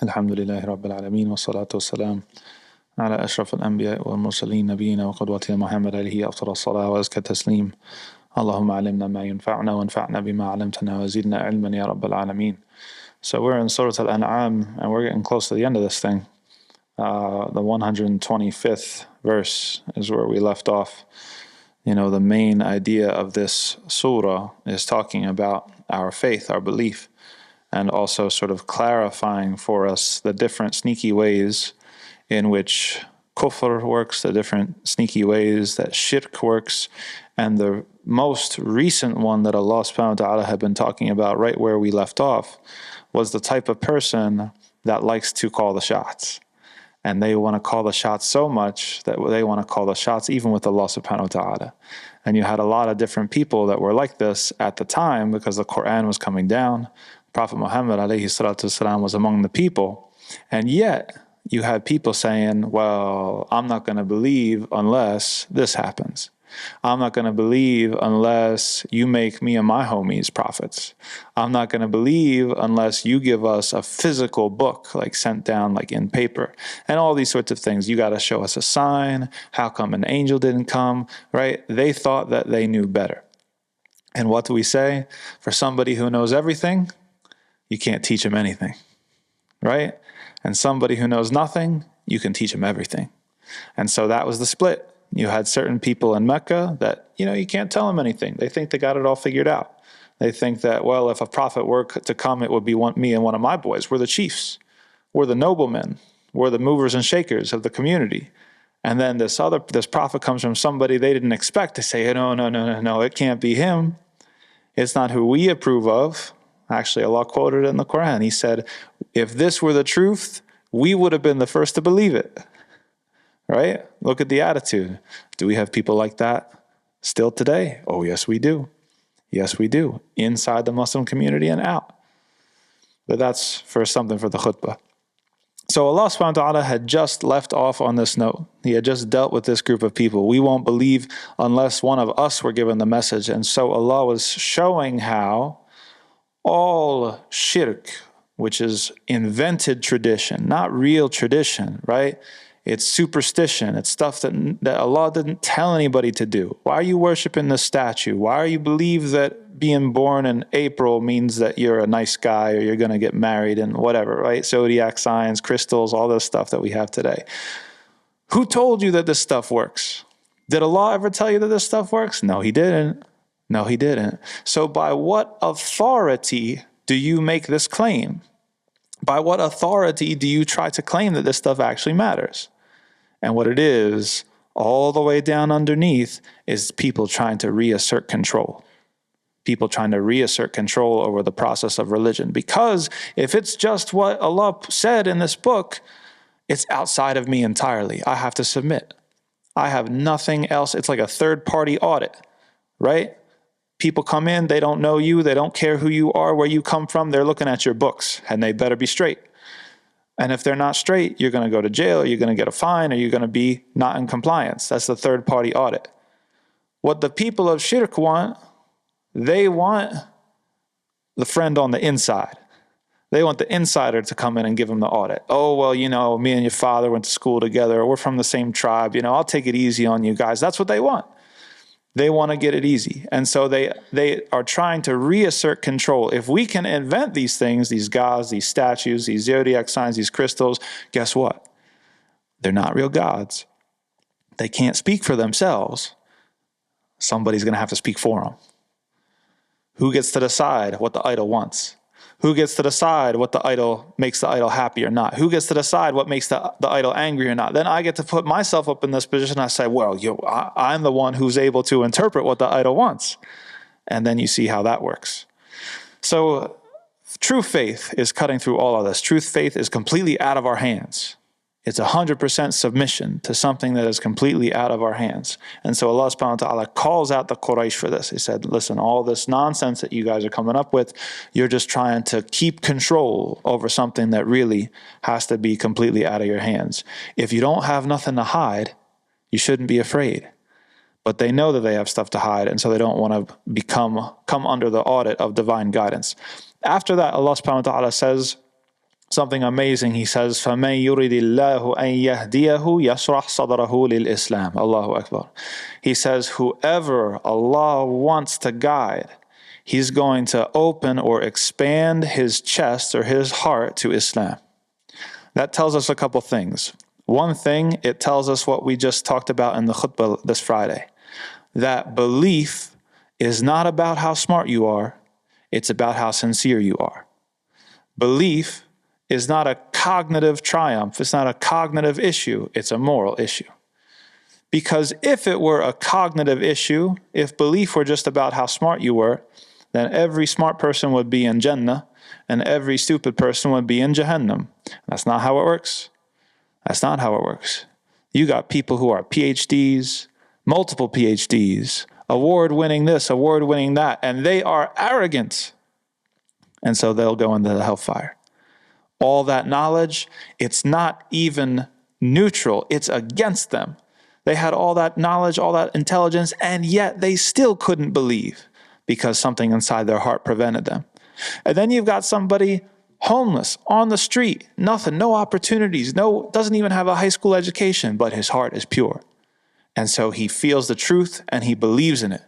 الحمد لله رب العالمين والصلاة والسلام على أشرف الأنبياء والمرسلين نبينا وقدوتنا محمد عليه أفضل الصلاة وأزكى التسليم. اللهم علمنا ما ينفعنا وانفعنا بما علمتنا وزدنا علما يا رب العالمين. So we're in Surah Al-An'am and we're getting close to the end of this thing. The 125th verse is where we left off. You know, the main idea of this surah is talking about our faith, our belief, and also sort of clarifying for us the different sneaky ways in which kufr works, the different sneaky ways that shirk works, and the most recent one that Allah subhanahu wa ta'ala had been talking about right where we left off was the type of person that likes to call the shots. And they want to call the shots so much that they want to call the shots even with Allah subhanahu wa ta'ala. And you had a lot of different people that were like this at the time because the Quran was coming down. Prophet Muhammad alayhi salatu wasalam was among the people. And yet you had people saying, well, I'm not going to believe unless this happens. I'm not going to believe unless you make me and my homies prophets. I'm not going to believe unless you give us a physical book, like sent down like in paper, and all these sorts of things. You got to show us a sign. How come an angel didn't come, right? They thought that they knew better. And what do we say? For somebody who knows everything, you can't teach him anything, right? And somebody who knows nothing, you can teach him everything. And so that was the split. You had certain people in Mecca that, you can't tell them anything. They think they got it all figured out. They think that, well, if a prophet were to come, it would be me and one of my boys. We're the chiefs. We're the noblemen. We're the movers and shakers of the community. And then this prophet comes from somebody they didn't expect to say, no, it can't be him. It's not who we approve of. Actually, Allah quoted it in the Quran. He said, if this were the truth, we would have been the first to believe it. Right? Look at the attitude. Do we have people like that still today? Oh, yes, we do. Yes, we do. Inside the Muslim community and out. But that's something for the khutbah. So Allah subhanahu wa ta'ala had just left off on this note. He had just dealt with this group of people. We won't believe unless one of us were given the message. And so Allah was showing how all shirk, which is invented tradition, not real tradition, right? It's superstition. It's stuff that Allah didn't tell anybody to do. Why are you worshiping this statue? Why do you believe that being born in April means that you're a nice guy or you're going to get married and whatever, right? Zodiac signs, crystals, all this stuff that we have today. Who told you that this stuff works? Did Allah ever tell you that this stuff works? No, He didn't. No, He didn't. So by what authority do you make this claim? By what authority do you try to claim that this stuff actually matters? And what it is, all the way down underneath, is people trying to reassert control. People trying to reassert control over the process of religion. Because if it's just what Allah said in this book, it's outside of me entirely. I have to submit. I have nothing else. It's like a third-party audit, right? People come in, they don't know you, they don't care who you are, where you come from, they're looking at your books, and they better be straight. And if they're not straight, you're going to go to jail, or you're going to get a fine, or you're going to be not in compliance. That's the third-party audit. What the people of shirk want, they want the friend on the inside. They want the insider to come in and give them the audit. Oh, well, me and your father went to school together, or we're from the same tribe, I'll take it easy on you guys. That's what they want. They want to get it easy. And so they are trying to reassert control. If we can invent these things, these gods, these statues, these zodiac signs, these crystals, guess what? They're not real gods. They can't speak for themselves. Somebody's going to have to speak for them. Who gets to decide what the idol wants? Who gets to decide what the idol makes the idol happy or not? Who gets to decide what makes the idol angry or not? Then I get to put myself up in this position. I say, well, I'm the one who's able to interpret what the idol wants. And then you see how that works. So true faith is cutting through all of this. True faith is completely out of our hands. It's 100% submission to something that is completely out of our hands. And so Allah subhanahu wa ta'ala calls out the Quraysh for this. He said, listen, all this nonsense that you guys are coming up with, you're just trying to keep control over something that really has to be completely out of your hands. If you don't have nothing to hide, you shouldn't be afraid. But they know that they have stuff to hide, and so they don't want to come under the audit of divine guidance. After that, Allah subhanahu wa ta'ala says, something amazing. He says, فَمَنْ يُرِدِ اللَّهُ أَنْ يَهْدِيَهُ يَشْرَحْ صَدْرَهُ لِلْإِسْلَامِ. Allahu Akbar. He says, whoever Allah wants to guide, He's going to open or expand his chest or his heart to Islam. That tells us a couple things. One thing, it tells us what we just talked about in the khutbah this Friday, that belief is not about how smart you are, it's about how sincere you are. Belief is not a cognitive triumph, it's not a cognitive issue, it's a moral issue. Because if it were a cognitive issue, if belief were just about how smart you were, then every smart person would be in Jannah and every stupid person would be in Jahannam. That's not how it works. That's not how it works. You got people who are PhDs, multiple PhDs, award-winning this, award-winning that, and they are arrogant. And so they'll go into the hellfire. All that knowledge, it's not even neutral, it's against them. They had all that knowledge, all that intelligence, and yet they still couldn't believe because something inside their heart prevented them. And then you've got somebody homeless, on the street, nothing, no opportunities, doesn't even have a high school education, but his heart is pure. And so he feels the truth and he believes in it.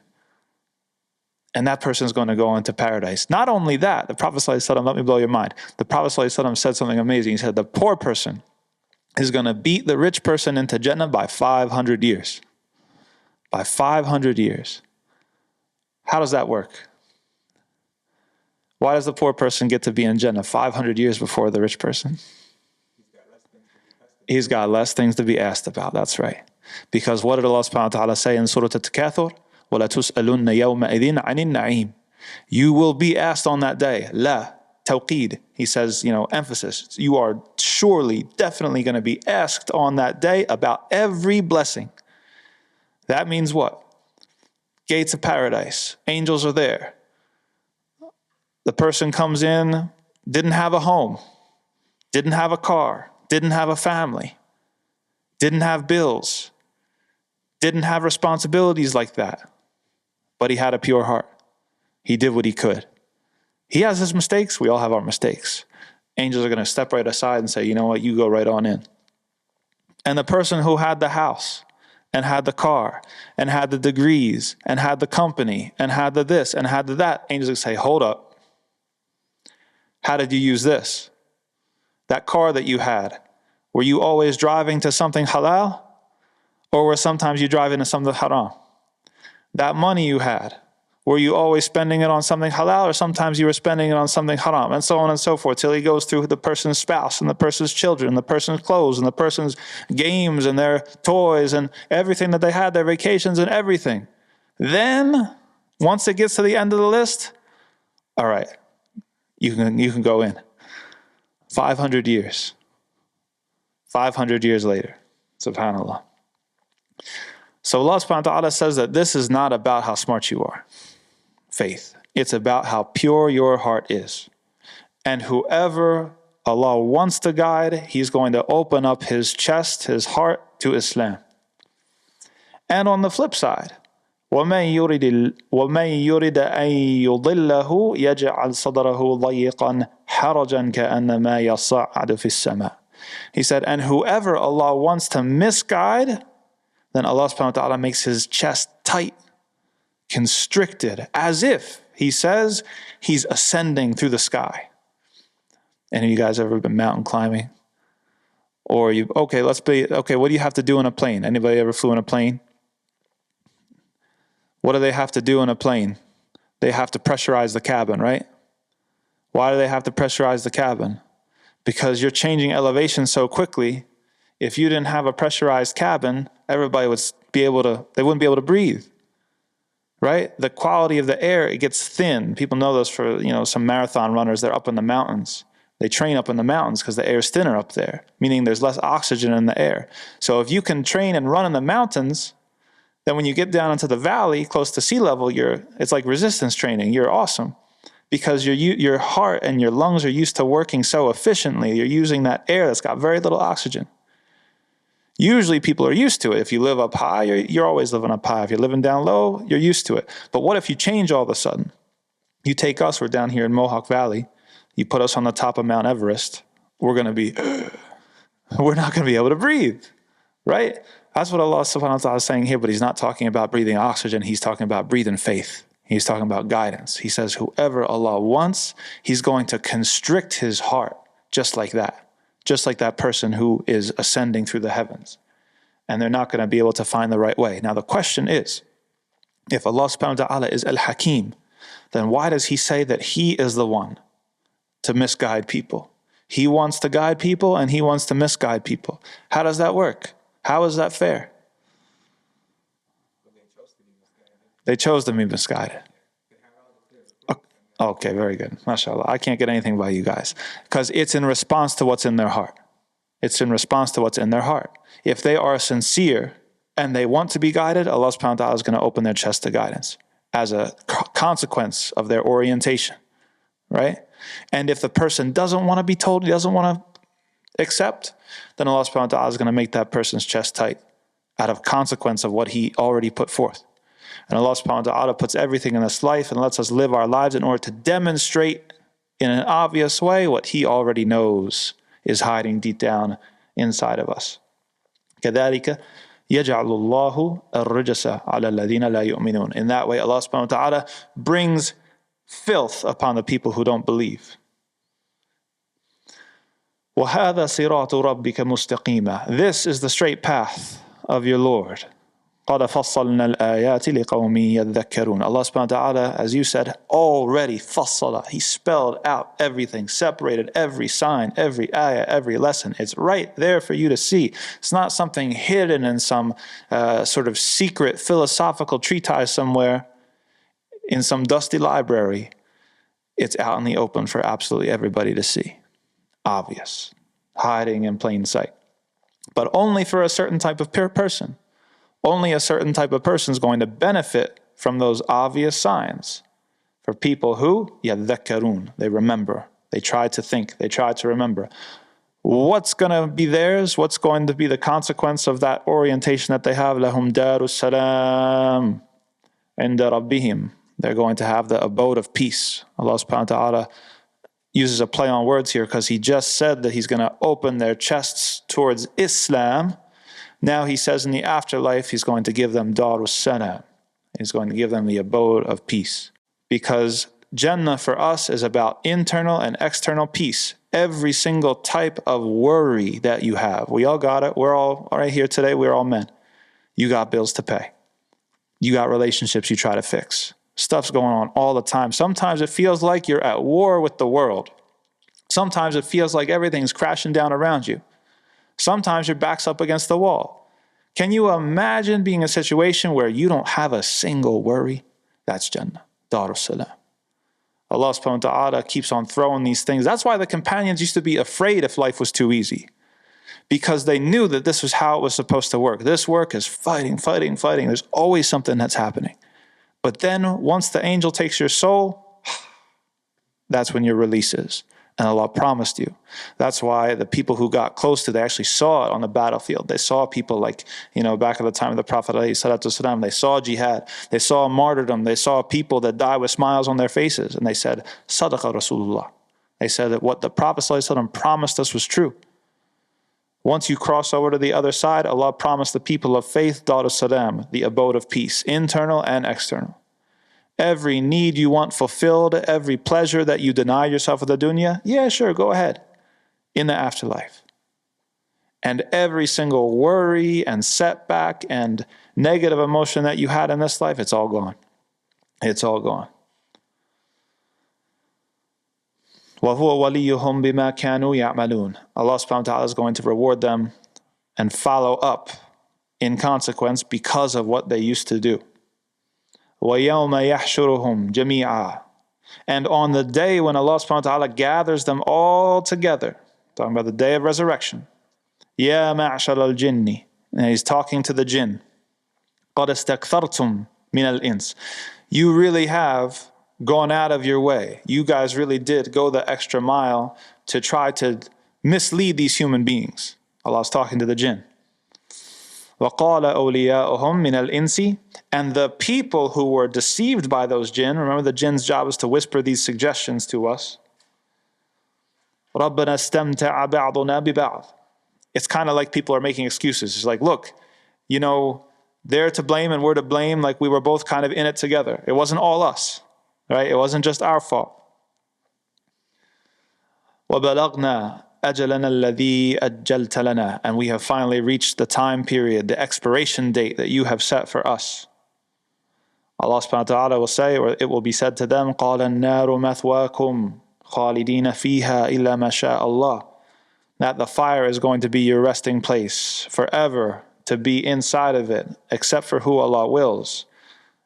And that person is going to go into paradise. Not only that, the Prophet ﷺ, let me blow your mind. The Prophet ﷺ said something amazing. He said, the poor person is going to beat the rich person into Jannah by 500 years. By 500 years. How does that work? Why does the poor person get to be in Jannah 500 years before the rich person? He's got less things to be asked about. That's right. Because what did Allah subhanahu wa ta'ala say in Surah At-Takathur? وَلَا تُسْأَلُنَّ يَوْمَئِذٍ عَنِ النَّعِيمِ. You will be asked on that day. La, tawqeed. He says, emphasis. You are surely, definitely going to be asked on that day about every blessing. That means what? Gates of paradise. Angels are there. The person comes in, didn't have a home, didn't have a car, didn't have a family, didn't have bills, didn't have responsibilities like that. But he had a pure heart. He did what he could. He has his mistakes. We all have our mistakes. Angels are going to step right aside and say, you know what, you go right on in. And the person who had the house and had the car and had the degrees and had the company and had the this and had the that, angels will say, hold up. How did you use this? That car that you had, were you always driving to something halal? Or were sometimes you driving to something haram? That money you had, were you always spending it on something halal? Or sometimes you were spending it on something haram? And so on and so forth, till he goes through the person's spouse and the person's children, and the person's clothes and the person's games and their toys and everything that they had, their vacations and everything. Then, once it gets to the end of the list, all right, you can go in. 500 years. 500 years later. Subhanallah. So Allah subhanahu wa ta'ala says that this is not about how smart you are. Faith. It's about how pure your heart is. And whoever Allah wants to guide, He's going to open up his chest, his heart to Islam. And on the flip side, وَمَنْ يُرِدَ أَنْ يُضِلَّهُ يَجْعَلْ صَدْرَهُ ضَيِّقًا حَرَجًا كَأَنَّمَا يَصَّعَّدُ فِي السَّمَاءِ. He said, and whoever Allah wants to misguide, then Allah subhanahu wa ta'ala makes his chest tight, constricted, as if, he says, he's ascending through the sky. Any of you guys ever been mountain climbing? Or what do you have to do in a plane? Anybody ever flew in a plane? What do they have to do in a plane? They have to pressurize the cabin, right? Why do they have to pressurize the cabin? Because you're changing elevation so quickly. If you didn't have a pressurized cabin, everybody would they wouldn't be able to breathe, right? The quality of the air, it gets thin. People know this for, some marathon runners, they're up in the mountains. They train up in the mountains because the air is thinner up there, meaning there's less oxygen in the air. So if you can train and run in the mountains, then when you get down into the valley, close to sea level, it's like resistance training. You're awesome because your heart and your lungs are used to working so efficiently. You're using that air that's got very little oxygen. Usually people are used to it. If you live up high, you're always living up high. If you're living down low, you're used to it. But what if you change all of a sudden? You take us, we're down here in Mohawk Valley. You put us on the top of Mount Everest, we're not going to be able to breathe, right? That's what Allah subhanahu wa ta'ala is saying here, but he's not talking about breathing oxygen. He's talking about breathing faith. He's talking about guidance. He says, whoever Allah wants, he's going to constrict his heart just like that person who is ascending through the heavens. And they're not going to be able to find the right way. Now the question is, if Allah subhanahu wa ta'ala is Al-Hakim, then why does he say that he is the one to misguide people? He wants to guide people and he wants to misguide people. How does that work? How is that fair? They chose to be misguided. Okay, very good. MashaAllah. I can't get anything by you guys. Because it's in response to what's in their heart. It's in response to what's in their heart. If they are sincere and they want to be guided, Allah subhanahu wa ta'ala is going to open their chest to guidance as a consequence of their orientation. Right? And if the person doesn't want to be told, he doesn't want to accept, then Allah subhanahu wa ta'ala is going to make that person's chest tight out of consequence of what he already put forth. And Allah subhanahu wa ta'ala puts everything in this life and lets us live our lives in order to demonstrate in an obvious way what he already knows is hiding deep down inside of us. كَذَلِكَ يَجْعَلُ اللَّهُ الرِّجْسَ عَلَى الَّذِينَ لَا يُؤْمِنُونَ. In that way, Allah subhanahu wa ta'ala brings filth upon the people who don't believe. وَهَذَا صِرَاطُ رَبِّكَ مُسْتَقِيمًا. This is the straight path of your Lord. قَدْ فَصَّلْنَا الْآيَاتِ لِقَوْمٍ يَذَّكَّرُونَ. Allah subhanahu wa ta'ala, as you said, already fassala. He spelled out everything, separated every sign, every ayah, every lesson. It's right there for you to see. It's not something hidden in some sort of secret philosophical treatise somewhere in some dusty library. It's out in the open for absolutely everybody to see. Obvious, hiding in plain sight. But only for a certain type of person. Only a certain type of person is going to benefit from those obvious signs. For people who, yadhakkarun, they remember. They try to think. They try to remember. What's going to be theirs? What's going to be the consequence of that orientation that they have? Lahum darus salam inda rabbihim. They're going to have the abode of peace. Allah subhanahu wa ta'ala uses a play on words here because he just said that he's going to open their chests towards Islam. Now he says in the afterlife, he's going to give them darus salam. He's going to give them the abode of peace. Because Jannah for us is about internal and external peace. Every single type of worry that you have. We all got it. We're all right here today. We're all men. You got bills to pay. You got relationships you try to fix. Stuff's going on all the time. Sometimes it feels like you're at war with the world. Sometimes it feels like everything's crashing down around you. Sometimes your back's up against the wall. Can you imagine being in a situation where you don't have a single worry? That's Jannah, Darus Salam. Allah subhanahu wa ta'ala keeps on throwing these things. That's why the companions used to be afraid if life was too easy. Because they knew that this was how it was supposed to work. This work is fighting, fighting, fighting. There's always something that's happening. But then once the angel takes your soul, that's when your release is. And Allah promised you. That's why the people who got close to, they actually saw it on the battlefield. They saw people like, back at the time of the Prophet ﷺ, they saw jihad. They saw martyrdom. They saw people that die with smiles on their faces. And they said, Sadaqa Rasulullah. They said that what the Prophet ﷺ promised us was true. Once you cross over to the other side, Allah promised the people of faith, Darus Salam, the abode of peace, internal and external. Every need you want fulfilled, every pleasure that you deny yourself of the dunya, yeah, sure, go ahead, in the afterlife. And every single worry and setback and negative emotion that you had in this life, it's all gone. It's all gone. وَهُوَ وَلِيُّهُمْ بِمَا كَانُوا يَعْمَلُونَ. Allah subhanahu wa ta'ala is going to reward them and follow up in consequence because of what they used to do. وَيَوْمَ يَحْشُرُهُمْ جَمِيعًا. And on the day when Allah subhanahu wa ta'ala gathers them all together, talking about the day of resurrection, يَا مَعْشَرَ الْجِنِّ. And he's talking to the jinn. قَدْ اسْتَكْثَرْتُمْ مِنَ الْإِنسِ. You really have gone out of your way. You guys really did go the extra mile to try to mislead these human beings. Allah's talking to the jinn. وَقَالَ أَوْلِيَاؤُهُمْ مِنَ الْإِنسِ. And the people who were deceived by those jinn, remember the jinn's job is to whisper these suggestions to us. رَبَّنَا اسْتَمْتَعَ بَعْضُنَا بِبَعْضٍ. It's kind of like people are making excuses. It's like, look, you know, they're to blame and we're to blame, like we were both kind of in it together. It wasn't all us, right? It wasn't just our fault. وَبَلَغْنَا أَجَلَنَا الَّذِي أَجَّلْتَ لَنَا. And we have finally reached the time period, the expiration date that you have set for us. Allah subhanahu wa ta'ala will say, or it will be said to them, قَالَ النَّارُ مَثْوَاكُمْ خَالِدِينَ فِيهَا إِلَّا مَا شَاءَ اللَّهُ. That the fire is going to be your resting place forever, to be inside of it, except for who Allah wills.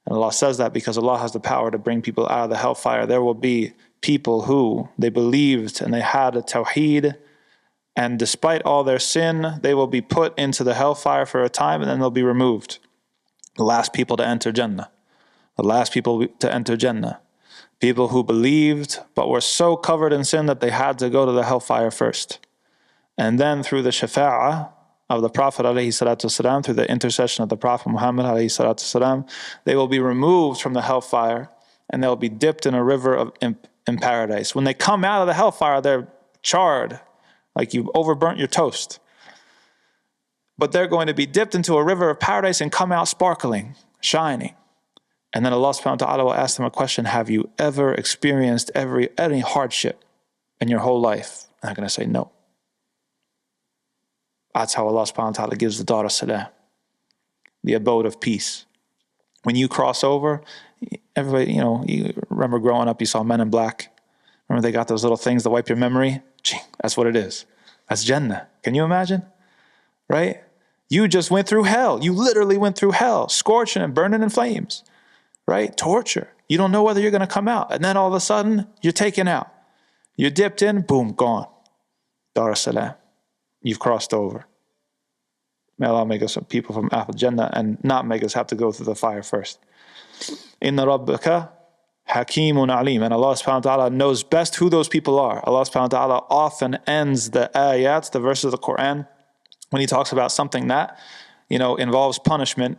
And Allah says that because Allah has the power to bring people out of the hellfire. There will be people who they believed and they had a tawheed, and despite all their sin, they will be put into the hellfire for a time and then they'll be removed. The last people to enter Jannah. The last people to enter Jannah. People who believed but were so covered in sin that they had to go to the hellfire first. And then through the shafa'ah of the Prophet ﷺ, through the intercession of the Prophet Muhammad ﷺ, they will be removed from the hellfire and they'll be dipped in a river in paradise. When they come out of the hellfire, they're charred, like you've overburnt your toast. But they're going to be dipped into a river of paradise and come out sparkling, shining. And then Allah subhanahu wa ta'ala will ask them a question: have you ever experienced any hardship in your whole life? And they're going to say no. That's how Allah subhanahu wa ta'ala gives the Dar as-Salam, the abode of peace. When you cross over, everybody, you remember growing up, you saw Men in Black. Remember they got those little things to wipe your memory? That's what it is. That's Jannah. Can you imagine? Right? You just went through hell. You literally went through hell, scorching and burning in flames. Right? Torture. You don't know whether you're going to come out. And then all of a sudden, you're taken out. You're dipped in, boom, gone. Dar as-Salam. You've crossed over. May Allah make us people from Ahl Jannah and not make us have to go through the fire first. Inna rabbaka hakimun alim. And Allah subhanahu wa ta'ala knows best who those people are. Allah subhanahu wa ta'ala often ends the ayats, the verses of the Quran, when he talks about something that, involves punishment.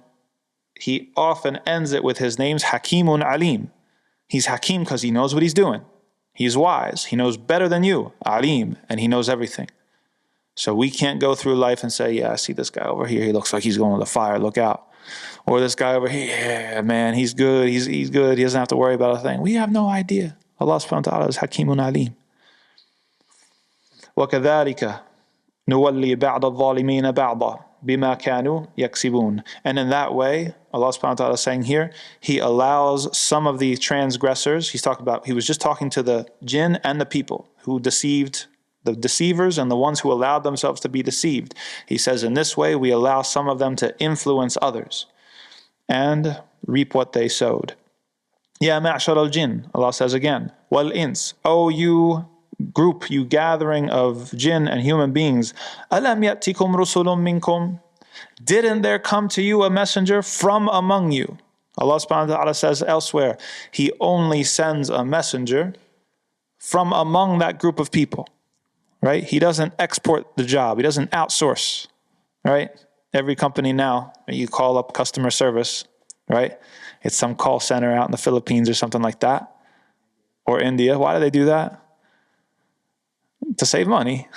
He often ends it with his names, Hakimun Alim. He's Hakim because he knows what he's doing. He's wise. He knows better than you. Alim. And he knows everything. So we can't go through life and say, yeah, I see this guy over here. He looks like he's going to the fire. Look out. Or this guy over here, yeah, man, he's good. He's good. He doesn't have to worry about a thing. We have no idea. Allah subhanahu wa ta'ala is Hakimun Alim. وَكَذَلِكَ نُوَلِّي بَعْضَ الظَّالِمِينَ بَعْضًا بِمَا كَانُوا يَكْسِبُونَ. And in that way, Allah subhanahu wa ta'ala is saying here, he allows some of the transgressors, he was just talking to the jinn and the people who deceived, the deceivers and the ones who allowed themselves to be deceived. He says in this way, we allow some of them to influence others and reap what they sowed. Ya ma'shar al-jinn, Allah says again, wal ins, O you group, you gathering of jinn and human beings, alam ya'tikum rusulun minkum, didn't there come to you a messenger from among you? Allah subhanahu wa ta'ala says elsewhere, he only sends a messenger from among that group of people, right? He doesn't export the job. He doesn't outsource, right? Every company now, you call up customer service, right? It's some call center out in the Philippines or something like that, or India. Why do they do that? To save money,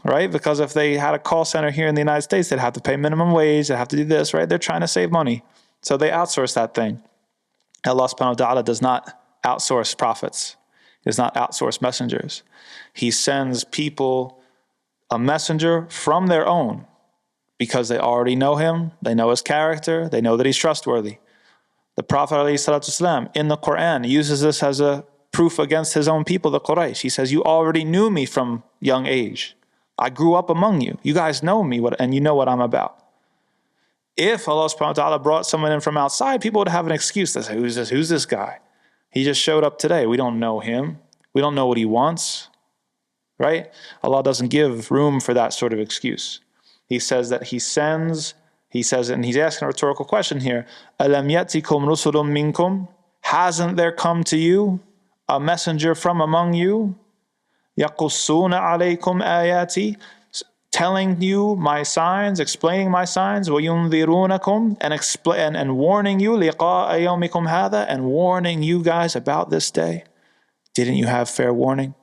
right? Because if they had a call center here in the United States, they'd have to pay minimum wage, they'd have to do this, right? They're trying to save money. So they outsource that thing. Allah subhanahu wa ta'ala does not outsource prophets. He does not outsource messengers. He sends people a messenger from their own because they already know him, they know his character, they know that he's trustworthy. The Prophet ﷺ in the Quran uses this as a proof against his own people, the Quraysh. He says, you already knew me from young age. I grew up among you. You guys know me and you know what I'm about. If Allah subhanahu wa ta'ala brought someone in from outside, people would have an excuse to say, who's this? Who's this guy? He just showed up today. We don't know him. We don't know what he wants. Right? Allah doesn't give room for that sort of excuse. He says that he sends, and he's asking a rhetorical question here, Alam yatikum rusulun minkum? Hasn't there come to you a messenger from among you? يَقُصُّونَ عَلَيْكُمْ آيَاتِي, telling you my signs, explaining my signs, وَيُنذِرُونَكُمْ, and warning you, لِقَاءَ يَوْمِكُمْ هَذَا, and warning you guys about this day. Didn't you have fair warning?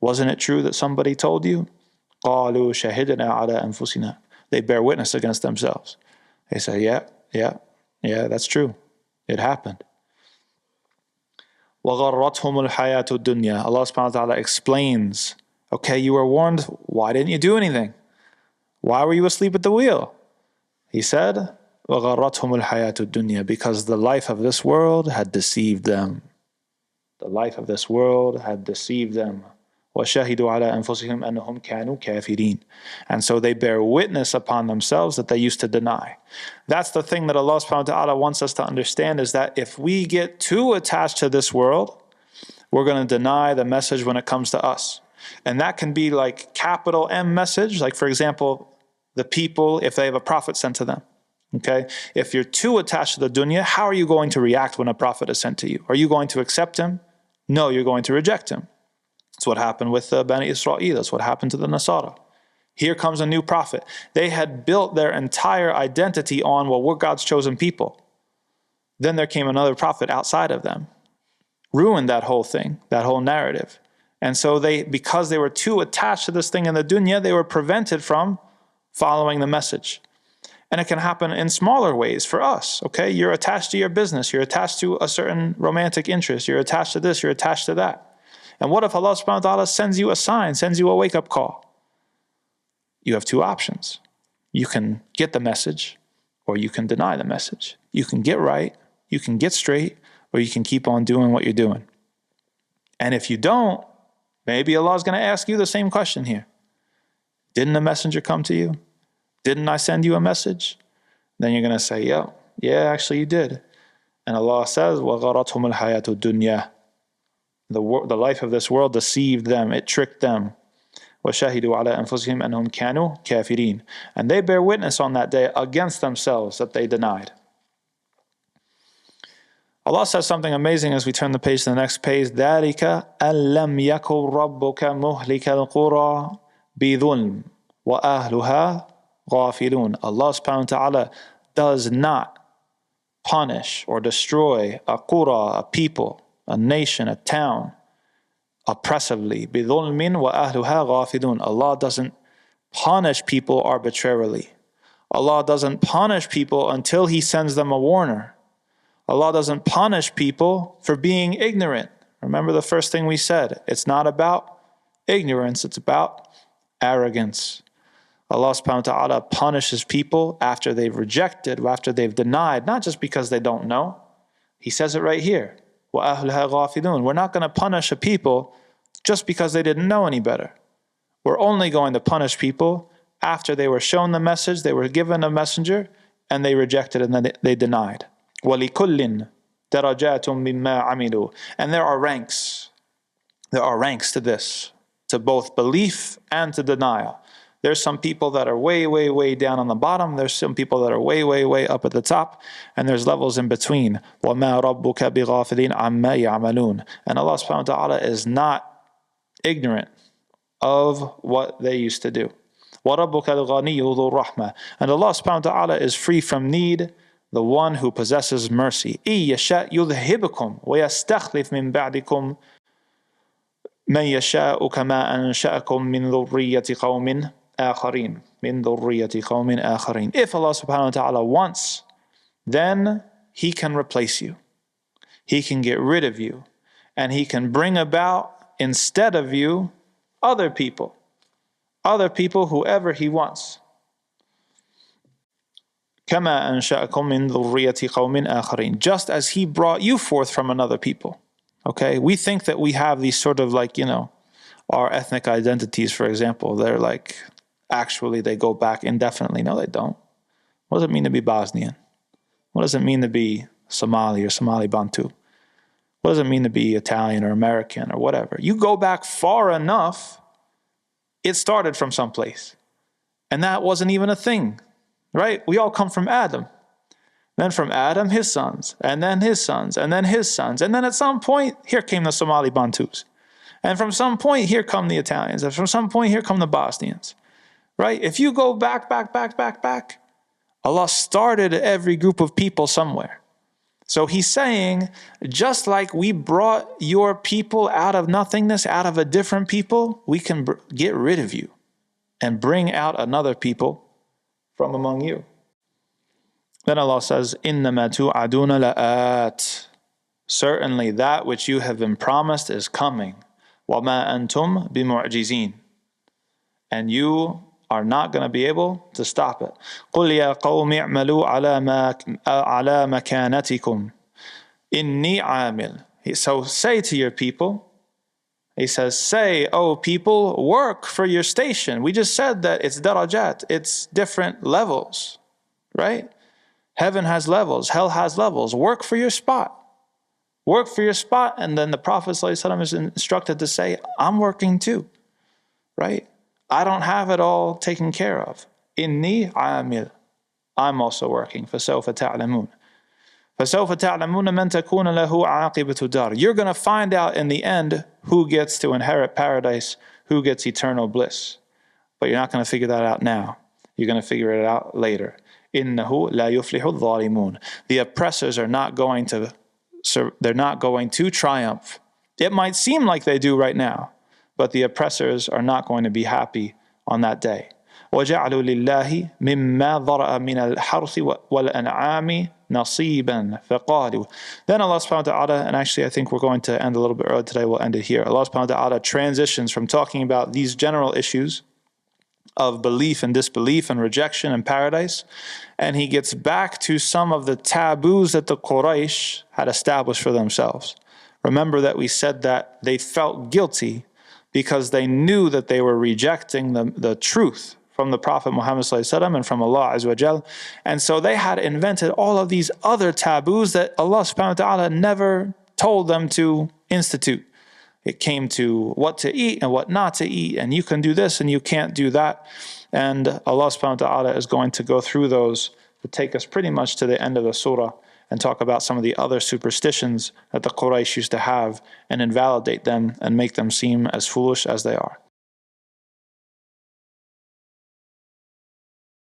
Wasn't it true that somebody told you? قَالُوا شَهِدْنَا عَلَىٰ أَنفُسِنَا. They bear witness against themselves. They say, yeah, that's true. It happened. وَغَرَّتْهُمُ الْحَيَاةُ الدُّنْيَا. Allah subhanahu wa ta'ala explains, okay, you were warned, why didn't you do anything? Why were you asleep at the wheel? He said, وَغَرَّتْهُمُ الْحَيَاةُ الدُّنْيَا, because the life of this world had deceived them. The life of this world had deceived them. وَشَهِدُوا عَلَىٰ أَنفُسِهِمْ أَنَّهُمْ كَانُوا كَافِرِينَ. And so they bear witness upon themselves that they used to deny. That's the thing that Allah subhanahu wa ta'ala wants us to understand, is that if we get too attached to this world, we're going to deny the message when it comes to us. And that can be like capital M message, like for example, the people, if they have a prophet sent to them. Okay, if you're too attached to the dunya, how are you going to react when a prophet is sent to you? Are you going to accept him? No, you're going to reject him. That's what happened with Bani Israel. That's what happened to the Nasara. Here comes a new prophet. They had built their entire identity on, well, we're God's chosen people. Then there came another prophet outside of them, ruined that whole thing, that whole narrative. And so because they were too attached to this thing in the dunya, they were prevented from following the message. And it can happen in smaller ways for us, okay? You're attached to your business. You're attached to a certain romantic interest. You're attached to this. You're attached to that. And what if Allah subhanahu wa ta'ala sends you a sign, sends you a wake-up call? You have two options. You can get the message, or you can deny the message. You can get right, you can get straight, or you can keep on doing what you're doing. And if you don't, maybe Allah is going to ask you the same question here. Didn't a messenger come to you? Didn't I send you a message? Then you're going to say, yeah, actually you did. And Allah says, وَغَرَتْهُمُ الْحَيَاةُ الدُّنْيَا. The life of this world deceived them, it tricked them. وَشَهِدُوا عَلَىٰ أَنفُسِهِمْ أَنَّهُمْ كَانُوا كَافِرِينَ. And they bear witness on that day against themselves that they denied. Allah says something amazing as we turn the page to the next page. ذَلِكَ أَلَّمْ يَكُنْ رَبُّكَ مُهْلِكَ الْقُرَى بِظُلْمٍ وَأَهْلُهَا غَافِلُونَ. Allah subhanahu wa ta'ala does not punish or destroy a qura, a people, a nation, a town, oppressively. بِظُلْمٍ وَأَهْلُهَا غَافِلُونَ. Allah doesn't punish people arbitrarily. Allah doesn't punish people until He sends them a warner. Allah doesn't punish people for being ignorant. Remember the first thing we said. It's not about ignorance, it's about arrogance. Allah subhanahu wa ta'ala punishes people after they've rejected, after they've denied, not just because they don't know. He says it right here. وَأَهْلُهَا غَافِلُونَ. We're not going to punish a people just because they didn't know any better. We're only going to punish people after they were shown the message, they were given a messenger, and they rejected and then they denied. وَلِكُلٍّ دَرَجَاتٌ مِّمَّا عَمِلُوا. And there are ranks. There are ranks to this, to both belief and to denial. There's some people that are way, way, way down on the bottom. There's some people that are way, way, way up at the top. And there's levels in between. وَمَا رَبُّكَ بِغَافِلٍ عَمَّا يَعْمَلُونَ. And Allah subhanahu wa ta'ala is not ignorant of what they used to do. وَرَبُّكَ الْغَنِيُّ ذُو الرَّحْمَةِ. And Allah subhanahu wa ta'ala is free from need, the one who possesses mercy. إِن يَشَاء يُذْهِبْكُمْ وَيَسْتَخْلِفْ مِنْ بَعْدِكُمْ مَنْ يَشَاءُ كَمَا أَنْشَأَكُمْ مِنْ ذُرِّيَّةِ قَوْمٍ آخَرِينَ. مِنْ ذُرِّيَّةِ قَوْمٍ آخَرِينَ. If Allah subhanahu wa ta'ala wants, then He can replace you. He can get rid of you. And He can bring about, instead of you, other people. Other people, whoever He wants. كَمَا أَنْشَأَكُمْ مِنْ ذُرِّيَّةِ قَوْمٍ آخَرِينَ. Just as He brought you forth from another people. Okay? We think that we have these sort of like, our ethnic identities, for example. They're like, actually they go back indefinitely. No, they don't. What does it mean to be Bosnian? What does it mean to be Somali or Somali Bantu? What does it mean to be Italian or American or whatever? You go back far enough, it started from someplace. And that wasn't even a thing. Right? We all come from Adam. Then from Adam, his sons, and then his sons, and then his sons. And then at some point, here came the Somali Bantus. And from some point, here come the Italians. And from some point, here come the Bosnians. Right? If you go back, Allah started every group of people somewhere. So he's saying, just like we brought your people out of nothingness, out of a different people, we can get rid of you and bring out another people from among you. Then Allah says, إِنَّمَا تُوعَدُونَ لَآتٍ. Certainly that which you have been promised is coming. وَمَا أَنْتُمْ بِمُعْجِزِينَ. And you are not going to be able to stop it. قُلْ يَا قَوْمِ اعْمَلُوا عَلَى مَكَانَتِكُمْ إِنِّي عَامِلٌ. So say to your people, he says, say, oh people, work for your station. We just said that it's darajat, it's different levels, right? Heaven has levels, hell has levels. Work for your spot. Work for your spot. And then the Prophet ﷺ is instructed to say, I'm working too, right? I don't have it all taken care of. Inni amil. I'm also working. فَسَوْفَ تَعْلَمُونَ. فَسَوْفَ تَعْلَمُونَ مَنْ تَكُونَ لَهُ عَاقِبَةُ دَارٍ. You're going to find out in the end who gets to inherit paradise, who gets eternal bliss. But you're not going to figure that out now. You're going to figure it out later. إِنَّهُ لَا يُفْلِحُ الظَّالِمُونَ. The oppressors are not going to triumph. It might seem like they do right now, but the oppressors are not going to be happy on that day. وَجَعَلُوا لِلَّهِ مِمَّا ذَرَأَ مِنَ الْحَرْثِ وَالْأَنْعَامِ نَصِيبًا فَقَالُوا. Then Allah subhanahu wa ta'ala, and actually I think we're going to end a little bit early today, we'll end it here. Allah subhanahu wa ta'ala transitions from talking about these general issues of belief and disbelief and rejection and paradise, and he gets back to some of the taboos that the Quraysh had established for themselves. Remember that we said that they felt guilty because they knew that they were rejecting the truth from the Prophet Muhammad ﷺ and from Allah Azza wa Jal. And so they had invented all of these other taboos that Allah subhanahu wa ta'ala never told them to institute. It came to what to eat and what not to eat, and you can do this and you can't do that. And Allah subhanahu wa ta'ala is going to go through those to take us pretty much to the end of the surah and talk about some of the other superstitions that the Quraysh used to have and invalidate them and make them seem as foolish as they are.